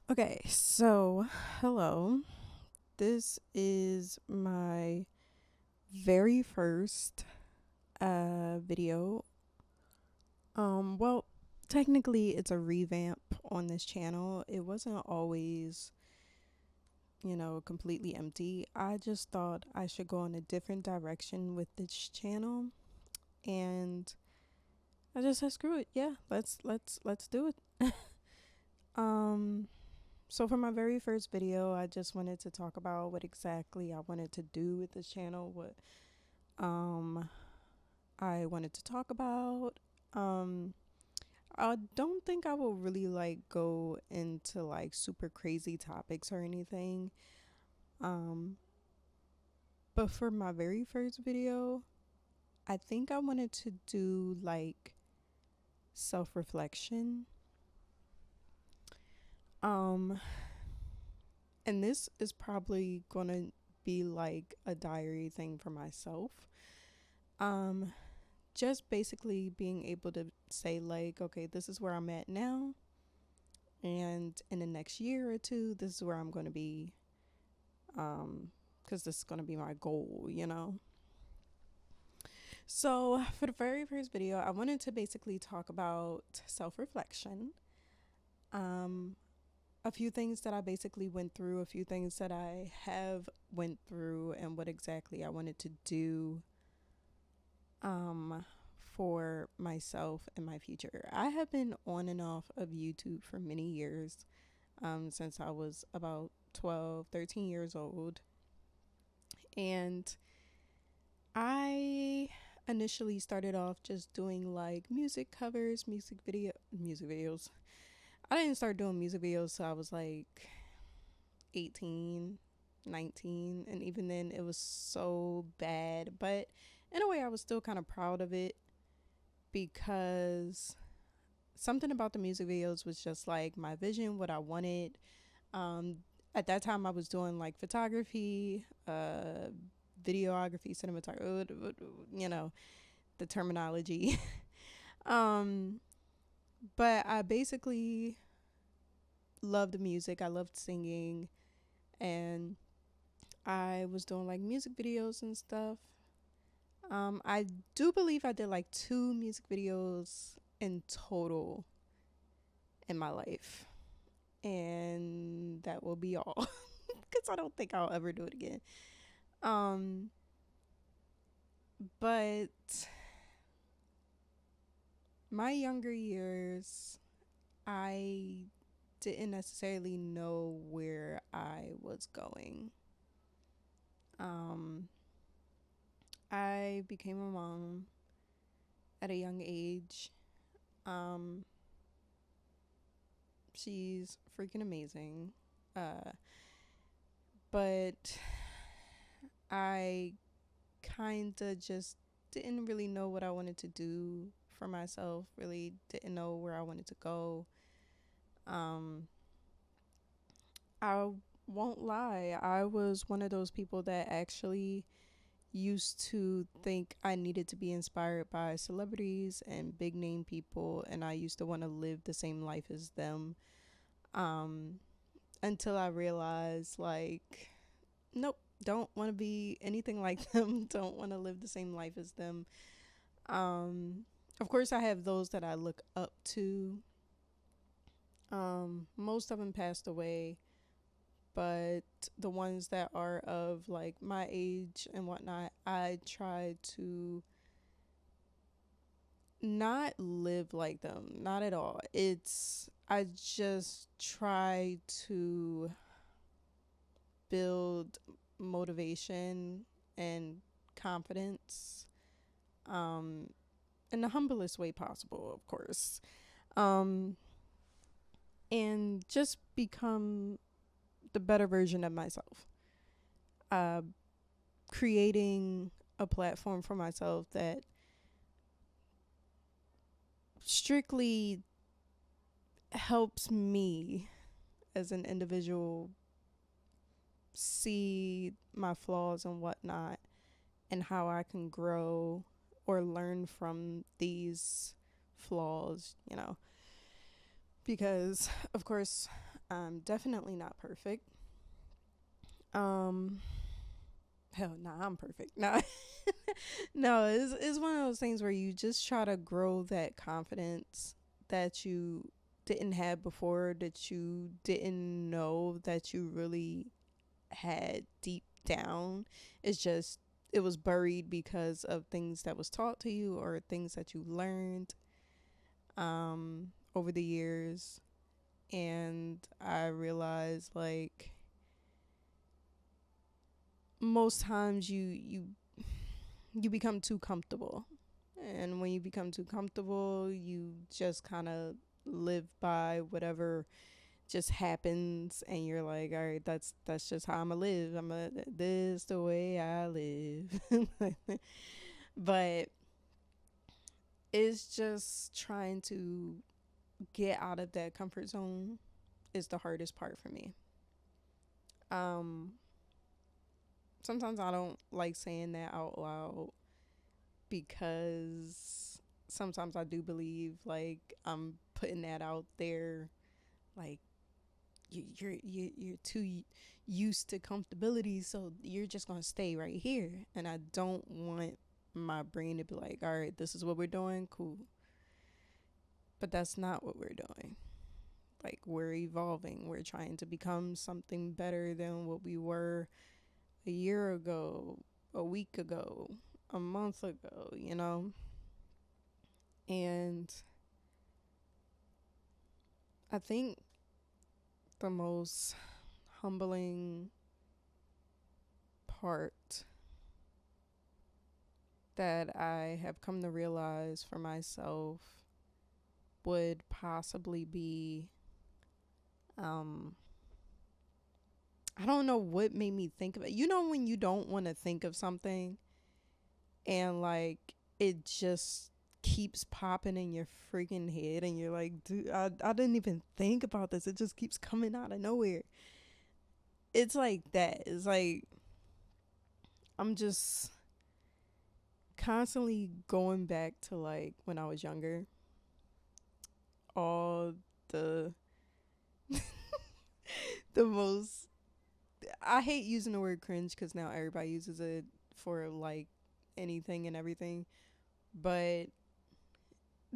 Okay, so hello. This is my very first video. Well, technically it's a revamp on this channel. It wasn't always, completely empty. I just thought I should go in a different direction with this channel, and I just said screw it. Yeah, let's do it. um So for my very first video, I just wanted to talk about what exactly I wanted to do with this channel, what um I wanted to talk about. Um I don't think I will really go into super crazy topics or anything. Um but for my very first video, I think I wanted to do self-reflection. Um and this is probably going to be like a diary thing for myself. Um, just basically being able to say okay, this is where I'm at now, and in the next year or two, this is where I'm going to be. Because this is going to be my goal. So for the very first video, I wanted to basically talk about self-reflection. Um, a few things that I basically went through, a few things that I have went through, and what exactly I wanted to do um for myself and my future. I have been on and off of YouTube for many years, since I was about 12, 13 years old. And I initially started off just doing music covers, music videos. I didn't start doing music videos till I was 18, 19, and even then it was so bad, but in a way I was still kind of proud of it because something about the music videos was just my vision, what I wanted. Um, at that time, I was doing photography, videography, cinematography, the terminology. um, but I basically loved the music. I loved singing, and I was doing music videos and stuff. I do believe I did two music videos in total in my life, and that will be all because I don't think I'll ever do it again. Um, but my younger years, I didn't necessarily know where I was going. Um, I became a mom at a young age. Um, she's freaking amazing. Uh, but I kind of just didn't really know what I wanted to do for myself, really didn't know where I wanted to go. Um, I won't lie, I was one of those people that actually used to think I needed to be inspired by celebrities and big name people, and I used to want to live the same life as them. Um, until I realized, nope, don't want to be anything like them, don't want to live the same life as them. Of course, I have those that I look up to. Most of them passed away, but the ones that are of my age and whatnot, I try to not live like them, not at all. I just try to build motivation and confidence, um, in the humblest way possible, of course. Um, and just become the better version of myself. Uh, Creating a platform for myself that strictly helps me as an individual see my flaws and whatnot, and how I can grow or learn from these flaws, because of course I'm definitely not perfect. Um, hell, nah, I'm perfect. Nah, no, it's one of those things where you just try to grow that confidence that you didn't have before, that you didn't know that you really had deep down. It's just it was buried because of things that was taught to you or things that you learned over the years. And I realized like most times you become too comfortable. And when you become too comfortable, you just kind of live by whatever just happens, and you're like, all right, that's just how I'm gonna live. This the way I live. But it's just trying to get out of that comfort zone is the hardest part for me. Um Sometimes I don't like saying that out loud because sometimes I do believe like I'm putting that out there like you're too used to comfortability, so you're just gonna stay right here. And I don't want my brain to be like, all right, this is what we're doing, cool. But that's not what we're doing. Like we're evolving. We're trying to become something better than what we were a year ago, a week ago, a month ago, you know? And I think the most humbling part that I have come to realize for myself would possibly be um I don't know what made me think of it. You know when you don't want to think of something and like it just keeps popping in your freaking head and you're like, dude, I didn't even think about this. It just keeps coming out of nowhere. It's like that. It's like I'm just constantly going back to like when I was younger. All the the most I hate using the word cringe because now everybody uses it for like anything and everything. But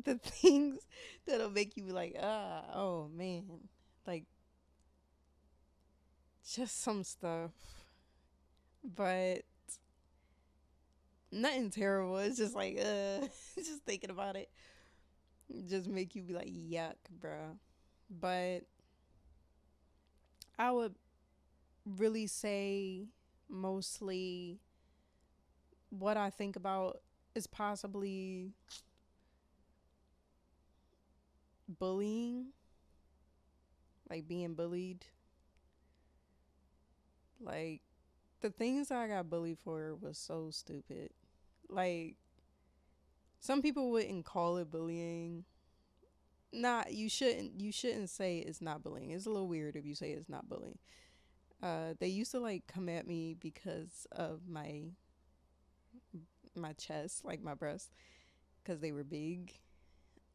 the things that'll make you be like, oh man, like just some stuff, but nothing terrible. It's just like, just thinking about it, just make you be like, yuck, bro. But I would really say mostly what I think about is possibly bullying, like being bullied. Like the things I got bullied for was so stupid. Like some people wouldn't call it bullying. Not you shouldn't say it's not bullying. It's a little weird if you say it's not bullying. They used to like come at me because of my chest, like my breasts, because they were big.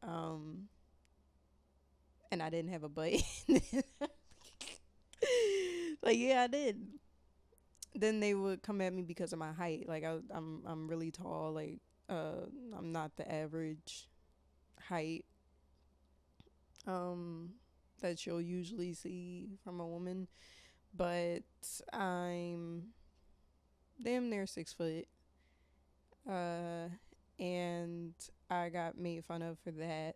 Um, and I didn't have a butt. Like yeah, I did. Then they would come at me because of my height. Like I'm really tall. Like I'm not the average height um that you'll usually see from a woman, but I'm damn near 6 foot. Uh, and I got made fun of for that.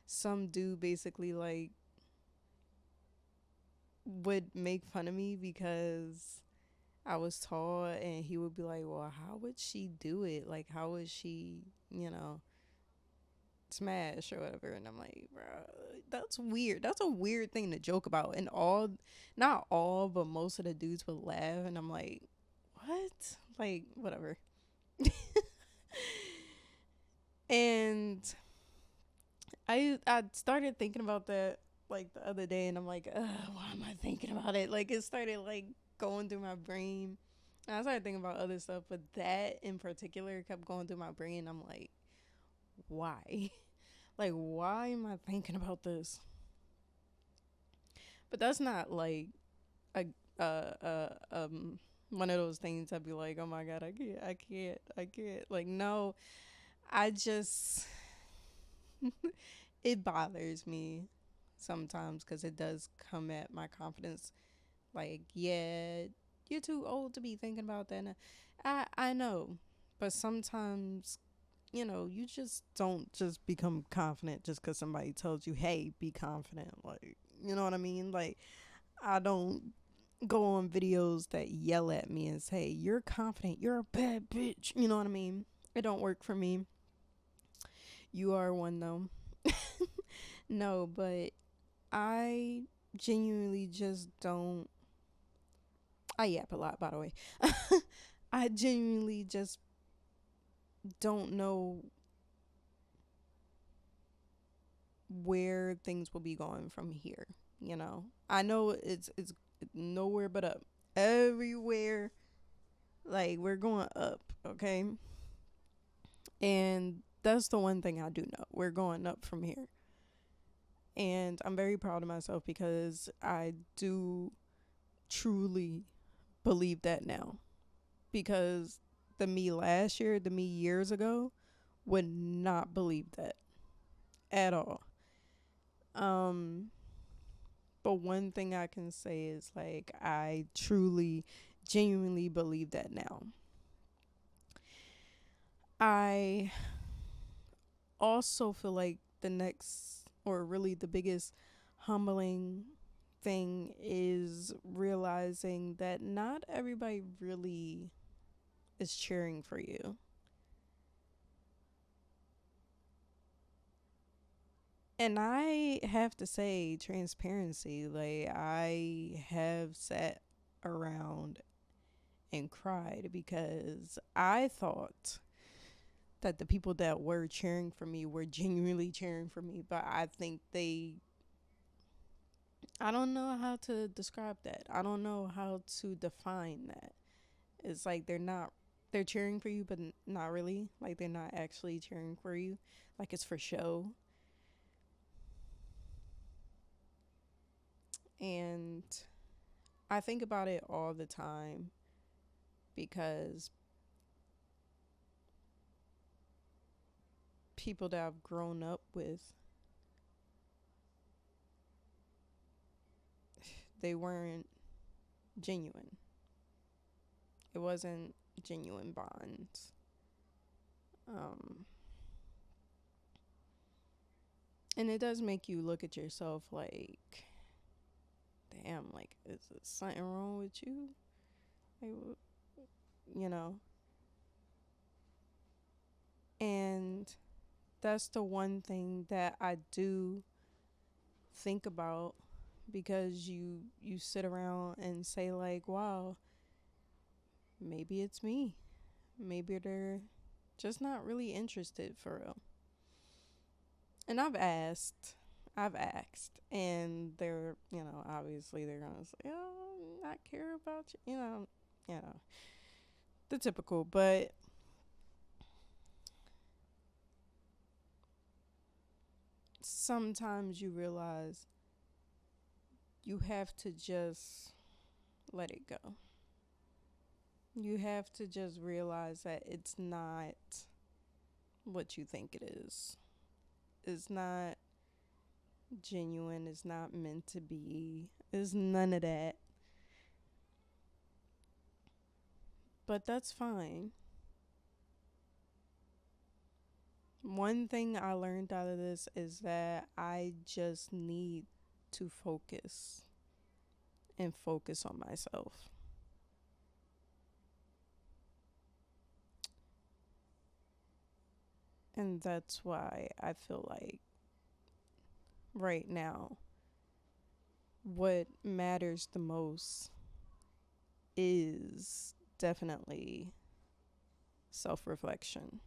Some dude basically like would make fun of me because I was tall, and he would be like, "Well, how would she do it? Like, how would she, you know, smash or whatever?" And I'm like, "Bro, that's weird. That's a weird thing to joke about." And not all, but most of the dudes would laugh, and I'm like, "What? Like, whatever." And I started thinking about that like the other day, and I'm like, why am I thinking about it? Like it started like going through my brain. And I started thinking about other stuff, but that in particular kept going through my brain. I'm like, why? Like, why am I thinking about this? But that's not like a one of those things I'd be like, oh my god, I can't. Like, no, I just it bothers me sometimes because it does come at my confidence. Like, yeah, you're too old to be thinking about that. I know, but sometimes you just don't just become confident just because somebody tells you, hey, be confident. Like, you know what I mean? Like, I don't go on videos that yell at me and say, you're confident, you're a bad bitch. You know what I mean? It don't work for me. You are one, though. No, but I genuinely just don't. I yap a lot, by the way. I genuinely just don't know where things will be going from here. I know it's nowhere but up. Everywhere, like we're going up, okay? And that's the one thing I do know. We're going up from here. And I'm very proud of myself because I do truly believe that now. Because the me last year, the me years ago, would not believe that at all. Um, but one thing I can say is like I truly, genuinely believe that now. I also feel like the next, or really the biggest humbling thing is realizing that not everybody really is cheering for you. And I have to say, transparency, like, I have sat around and cried because I thought that the people that were cheering for me were genuinely cheering for me, but I think I don't know how to describe that. I don't know how to define that. It's like they're cheering for you, but not really. Like, they're not actually cheering for you. Like, it's for show. And I think about it all the time because people that I've grown up with, they weren't genuine. It wasn't genuine bonds. Um, and it does make you look at yourself like, damn, like, is there something wrong with you? Like, you know? And that's the one thing that I do think about because you sit around and say like, wow, maybe it's me. Maybe they're just not really interested for real. And I've asked, and they're, obviously they're gonna say, "Oh, I care about you," the typical. But sometimes you realize you have to just let it go. You have to just realize that it's not what you think it is. It's not genuine. It's not meant to be. It's none of that. But that's fine. One thing I learned out of this is that I just need to focus and focus on myself. And that's why I feel like right now, what matters the most is definitely self reflection.